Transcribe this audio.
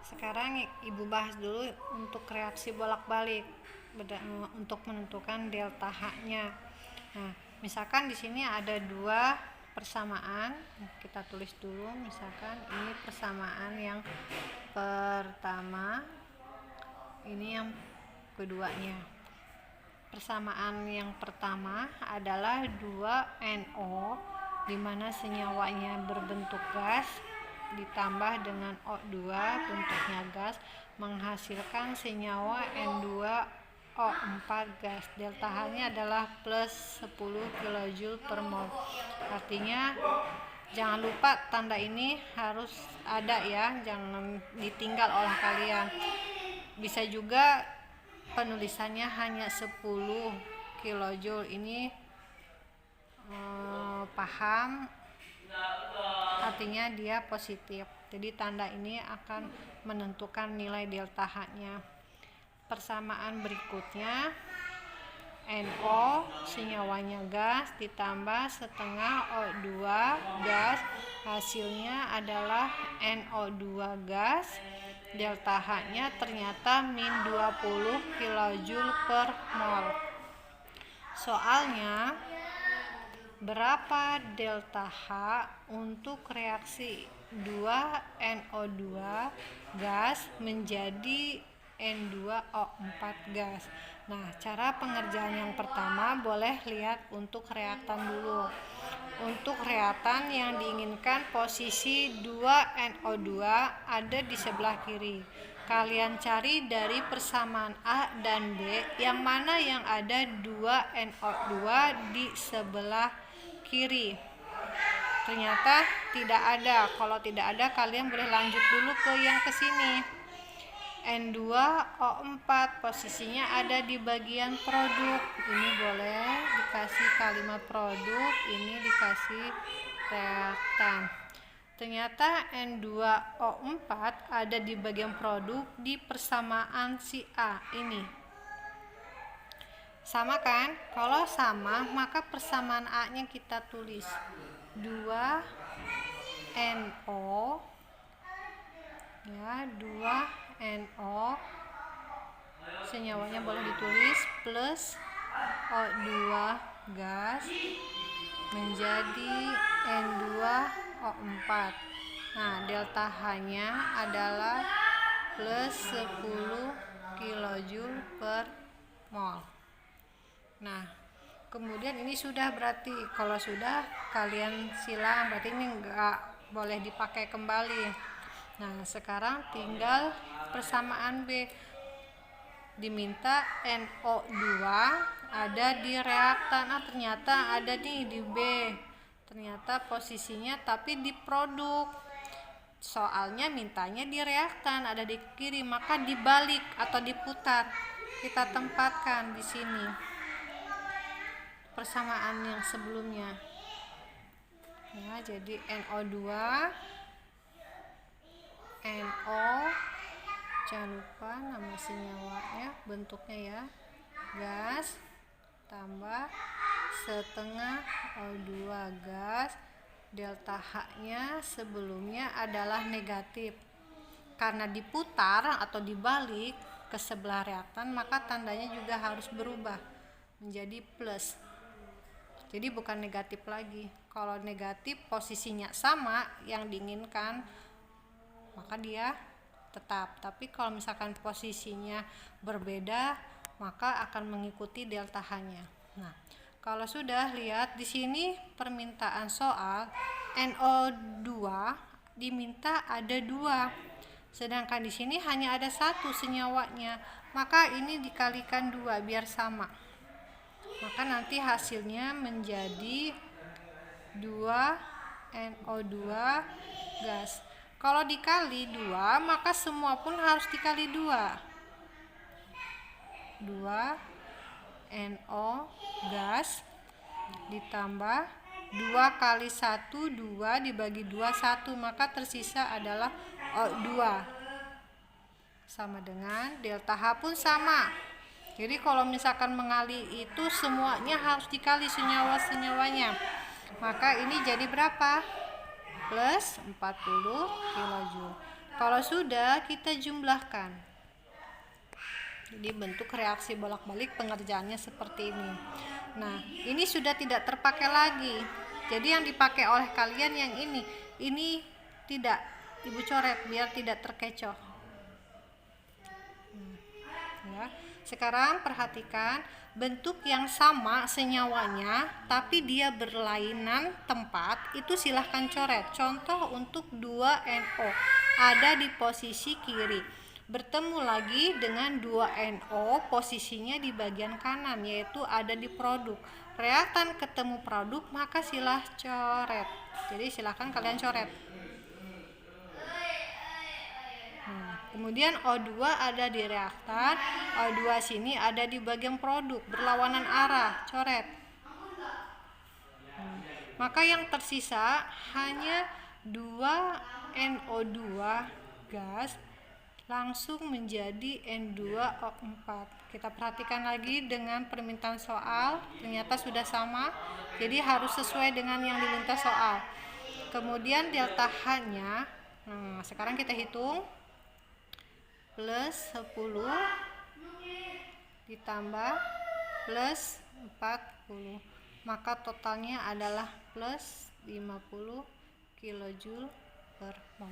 Sekarang Ibu bahas dulu untuk reaksi bolak-balik untuk menentukan delta H-nya. Nah, misalkan di sini ada dua persamaan, kita tulis dulu. Misalkan ini persamaan yang pertama, ini yang keduanya. Persamaan yang pertama adalah 2NO di mana senyawanya berbentuk gas ditambah dengan O2 bentuknya gas menghasilkan senyawa N2O4 gas. Delta H-nya adalah plus 10 kJ per mol. Artinya jangan lupa tanda ini harus ada ya, jangan ditinggal oleh kalian. Bisa juga penulisannya hanya 10 kJ, ini paham, artinya dia positif. Jadi tanda ini akan menentukan nilai delta H-nya. Persamaan berikutnya, NO senyawanya gas ditambah setengah O2 gas, hasilnya adalah NO2 gas. Delta H-nya ternyata min 20 kJ per mol. Soalnya, berapa delta H untuk reaksi 2NO2 gas menjadi N2O4 gas. Nah, cara pengerjaan yang pertama boleh lihat untuk reaktan dulu. Untuk reaktan yang diinginkan posisi 2NO2 ada di sebelah kiri. Kalian cari dari persamaan A dan B yang mana yang ada 2NO2 di sebelah kiri. Ternyata tidak ada. Kalau tidak ada, kalian boleh lanjut dulu ke yang kesini. N2O4 posisinya ada di bagian produk. Ini boleh dikasih kalimat produk, ini dikasih reaktan. Ternyata N2O4 ada di bagian produk di persamaan si A ini. Sama kan? Kalau sama, maka persamaan A-nya kita tulis 2NO ya, 2NO senyawanya boleh ditulis plus O2 gas menjadi N2O4. Nah, delta H-nya adalah plus 10 kJ per mol. Nah, kemudian ini sudah, berarti kalau sudah kalian silang, berarti ini enggak boleh dipakai kembali. Nah, sekarang tinggal persamaan B. Diminta NO2 ada di reaktan. Ternyata ada di B. Ternyata posisinya tapi di produk. Soalnya mintanya di reaktan, ada di kiri, maka dibalik atau diputar. Kita tempatkan di sini persamaan yang sebelumnya. Ya, jadi NO2 NO, jangan lupa nama senyawanya, bentuknya ya, gas tambah setengah O2 gas. Delta H-nya sebelumnya adalah negatif. Karena diputar atau dibalik ke sebelah reaktan, maka tandanya juga harus berubah menjadi plus. Jadi bukan negatif lagi. Kalau negatif posisinya sama yang diinginkan, maka dia tetap. Tapi kalau misalkan posisinya berbeda, maka akan mengikuti delta H-nya. Nah, kalau sudah lihat di sini permintaan soal NO2 diminta ada 2. Sedangkan di sini hanya ada 1 senyawanya. Maka ini dikalikan 2 biar sama. Maka nanti hasilnya menjadi 2NO2 gas. Kalau dikali 2, maka semua pun harus dikali 2. 2NO gas ditambah 2 kali 1, 2 dibagi 2, 1. Maka tersisa adalah O2. Sama dengan delta H pun sama. Jadi kalau misalkan mengali itu semuanya harus dikali senyawa-senyawanya. Maka ini jadi berapa? Plus 40 kJ. Kalau sudah, kita jumlahkan. Jadi bentuk reaksi bolak-balik pengerjaannya seperti ini. Nah, ini sudah tidak terpakai lagi. Jadi yang dipakai oleh kalian yang ini tidak Ibu coret biar tidak terkecoh. Ya. Sekarang perhatikan bentuk yang sama senyawanya tapi dia berlainan tempat, itu silahkan coret. Contoh untuk 2NO ada di posisi kiri, bertemu lagi dengan 2NO posisinya di bagian kanan, yaitu ada di produk. Reaktan ketemu produk, maka silah coret. Jadi silahkan kalian coret. Kemudian O2 ada di reaktan, O2 sini ada di bagian produk, berlawanan arah, coret. Maka yang tersisa hanya 2NO2 gas langsung menjadi N2O4. Kita perhatikan lagi dengan permintaan soal, ternyata sudah sama, jadi harus sesuai dengan yang diminta soal. Kemudian delta H-nya, sekarang kita hitung, plus 10 ditambah plus 40, maka totalnya adalah plus 50 kJ per mol.